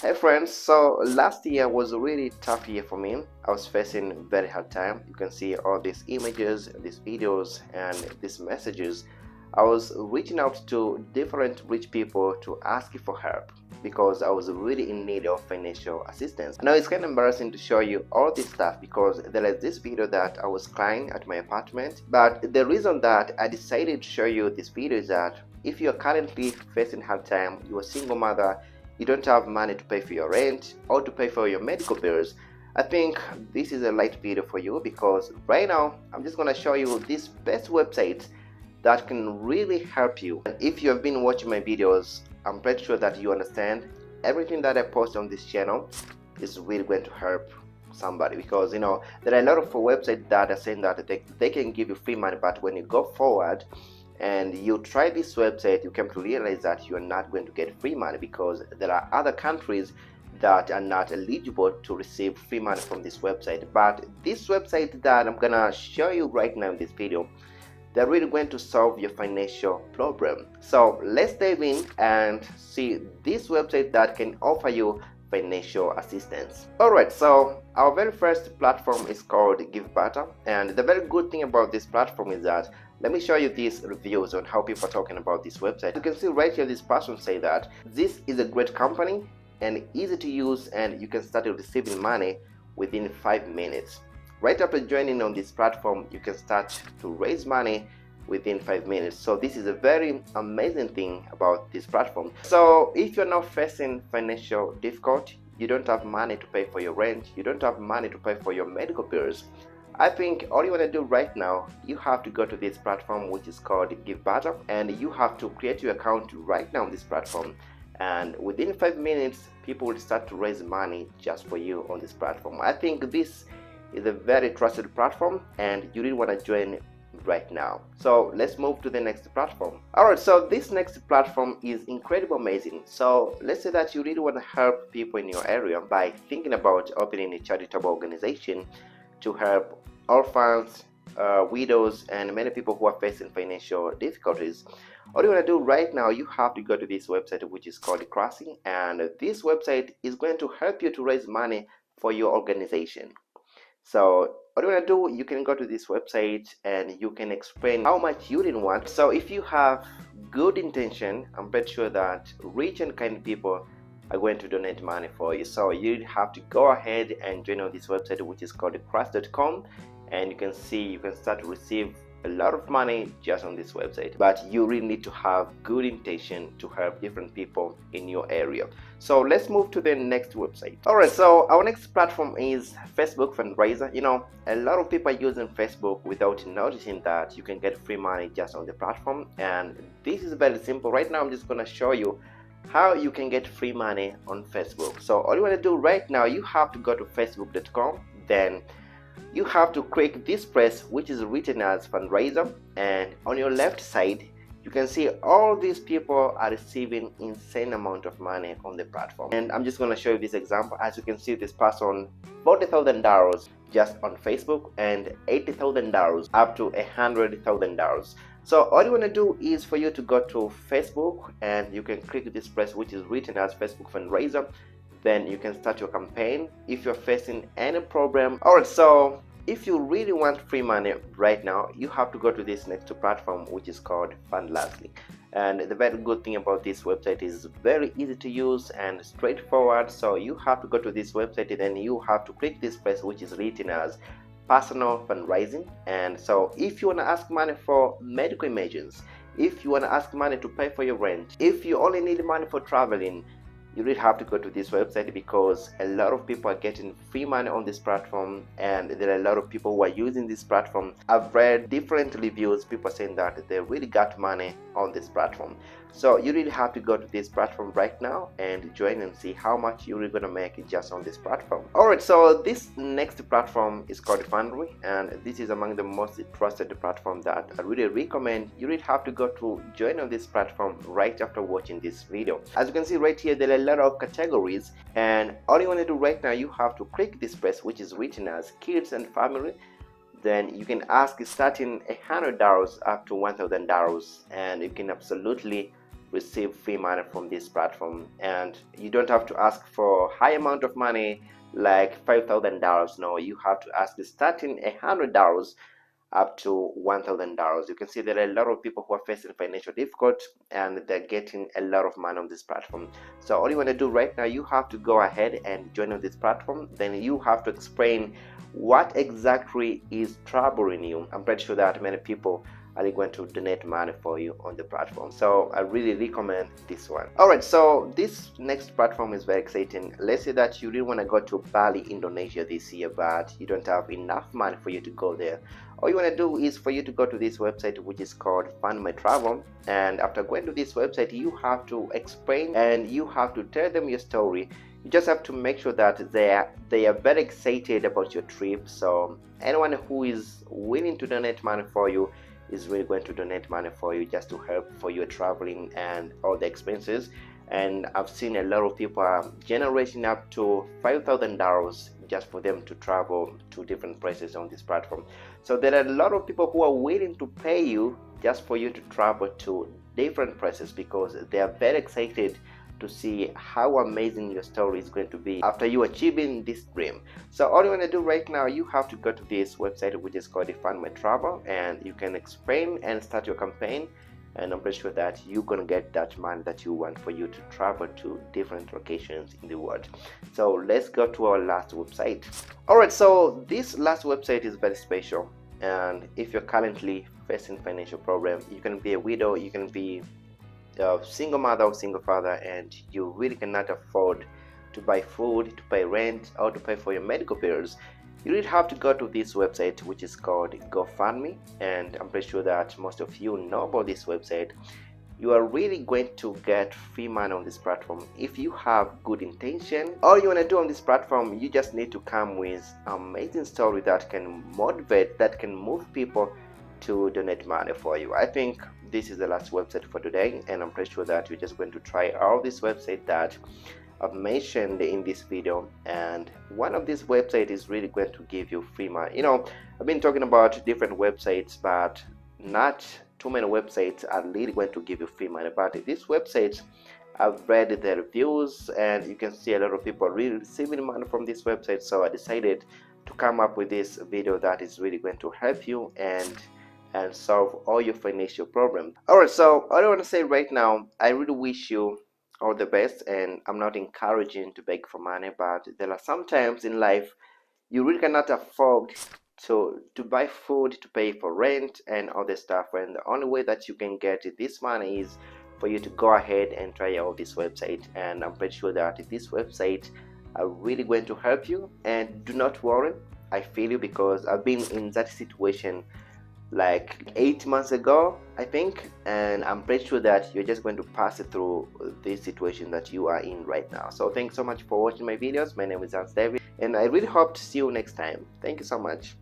Hey friends, so last year was a really tough year for me. I was facing very hard time. You can see all these images, these videos, and these messages. I was reaching out to different rich people to ask for help because I was really in need of financial assistance. I know it's kind of embarrassing to show you all this stuff because there is this video that I was crying at my apartment. But the reason that I decided to show you this video is that if you're currently facing hard time, you're a single mother, you don't have money to pay for your rent or to pay for your medical bills, I think this is a light video for you because right now I'm just going to show you this best website that can really help you. And if you have been watching my videos, I'm pretty sure that you understand everything that I post on this channel is really going to help somebody, because there are a lot of websites that are saying that they can give you free money, but when you go forward and you try this website, you come to realize that you are not going to get free money because there are other countries that are not eligible to receive free money from this website. But this website that I'm gonna show you right now in this video, they're really going to solve your financial problem. So let's dive in and see this website that can offer you financial assistance. Alright, so our very first platform is called GiveB, and the very good thing about this platform is that, let me show you these reviews on how people are talking about this website. You can see right here this person say that this is a great company and easy to use, and you can start receiving money within 5 minutes. Right after joining on this platform, you can start to raise money within 5 minutes. So this is a very amazing thing about this platform. So if you're not facing financial difficulty, you don't have money to pay for your rent, you don't have money to pay for your medical bills, I think all you want to do right now, you have to go to this platform which is called GiveB, and you have to create your account right now on this platform, and within 5 minutes people will start to raise money just for you on this platform. I think this is a very trusted platform and you really want to join right now. So let's move to the next platform. Alright, so this next platform is incredibly amazing. So let's say that you really want to help people in your area by thinking about opening a charitable organization to help orphans, widows, and many people who are facing financial difficulties. All you want to do right now, you have to go to this website which is called Crossing, and this website is going to help you to raise money for your organization. So what you want to do, you can go to this website and you can explain how much you didn't want. So if you have good intention, I'm pretty sure that rich and kind people are going to donate money for you. So you have to go ahead and join on this website which is called cross.com, and you can see you can start to receive a lot of money just on this website, but you really need to have good intention to help different people in your area. So let's move to the next website. Alright, so our next platform is Facebook Fundraiser. A lot of people are using Facebook without noticing that you can get free money just on the platform, and this is very simple. Right now I'm just gonna show you how you can get free money on Facebook. So all you want to do right now, you have to go to facebook.com, then you have to click this press which is written as Fundraiser, and on your left side you can see all these people are receiving insane amount of money on the platform. And I'm just going to show you this example. As you can see, this person $40,000 just on Facebook and $80,000 up to $100,000. So all you want to do is for you to go to Facebook, and you can click this press which is written as Facebook Fundraiser. Then you can start your campaign if you're facing any problem. Alright, so if you really want free money right now, you have to go to this next platform which is called Funlasting. And the very good thing about this website is very easy to use and straightforward. So you have to go to this website and then you have to click this place which is written as personal fundraising. And so if you want to ask money for medical emergencies, if you want to ask money to pay for your rent, if you only need money for traveling, you really have to go to this website because a lot of people are getting free money on this platform, and there are a lot of people who are using this platform. I've read different reviews, people saying that they really got money on this platform. So you really have to go to this platform right now and join and see how much you're really gonna make just on this platform. Alright, so this next platform is called Fundraiser, and this is among the most trusted platform that I really recommend. You really have to go to join on this platform right after watching this video. As you can see right here, there are a lot of categories, and all you want to do right now, you have to click this press which is written as kids and family. Then you can ask starting $100 up to $1,000, and you can absolutely receive free money from this platform. And you don't have to ask for high amount of money like $5,000. No, you have to ask starting $100 up to $1,000. You can see there are a lot of people who are facing financial difficulty and they're getting a lot of money on this platform. So all you want to do right now, you have to go ahead and join on this platform. Then you have to explain what exactly is troubling you. I'm pretty sure that many people are going to donate money for you on the platform, so I really recommend this one. All right, so this next platform is very exciting. Let's say that you really want to go to Bali, Indonesia this year, but you don't have enough money for you to go there. All you want to do is for you to go to this website, which is called Fund My Travel. And after going to this website, you have to explain and you have to tell them your story. You just have to make sure that they are very excited about your trip. So anyone who is willing to donate money for you is really going to donate money for you just to help for your traveling and all the expenses. And I've seen a lot of people are generating up to $5,000 just for them to travel to different places on this platform. So there are a lot of people who are willing to pay you just for you to travel to different places because they are very excited to see how amazing your story is going to be after you achieving this dream. So all you want to do right now, you have to go to this website, which is called Fund My Travel, and you can explain and start your campaign. And I'm pretty sure that you're gonna get that money that you want for you to travel to different locations in the world. So let's go to our last website. All right, so this last website is very special. And if you're currently facing financial problem, you can be a widow, you can be a single mother or single father, and you really cannot afford to buy food, to pay rent, or to pay for your medical bills, you really have to go to this website, which is called GoFundMe. And I'm pretty sure that most of you know about this website. You are really going to get free money on this platform if you have good intention. All you want to do on this platform, you just need to come with amazing story that can motivate, that can move people to donate money for you. I think this is the last website for today, and I'm pretty sure that you're just going to try all this website that I've mentioned in this video, and one of these websites is really going to give you free money. You know, I've been talking about different websites, but not too many websites are really going to give you free money. But this website, I've read the reviews, and you can see a lot of people really receiving money from this website. So I decided to come up with this video that is really going to help you and solve all your financial problems. All right, so all I want to say right now, I really wish you all the best, and I'm not encouraging to beg for money, but there are some times in life you really cannot afford to buy food, to pay for rent and other stuff, and the only way that you can get this money is for you to go ahead and try out this website. And I'm pretty sure that this website are really going to help you. And do not worry, I feel you, because I've been in that situation like 8 months ago, I think, and I'm pretty sure that you're just going to pass it through this situation that you are in right now. So thanks so much for watching my videos. My name is David, and I really hope to see you next time. Thank you so much.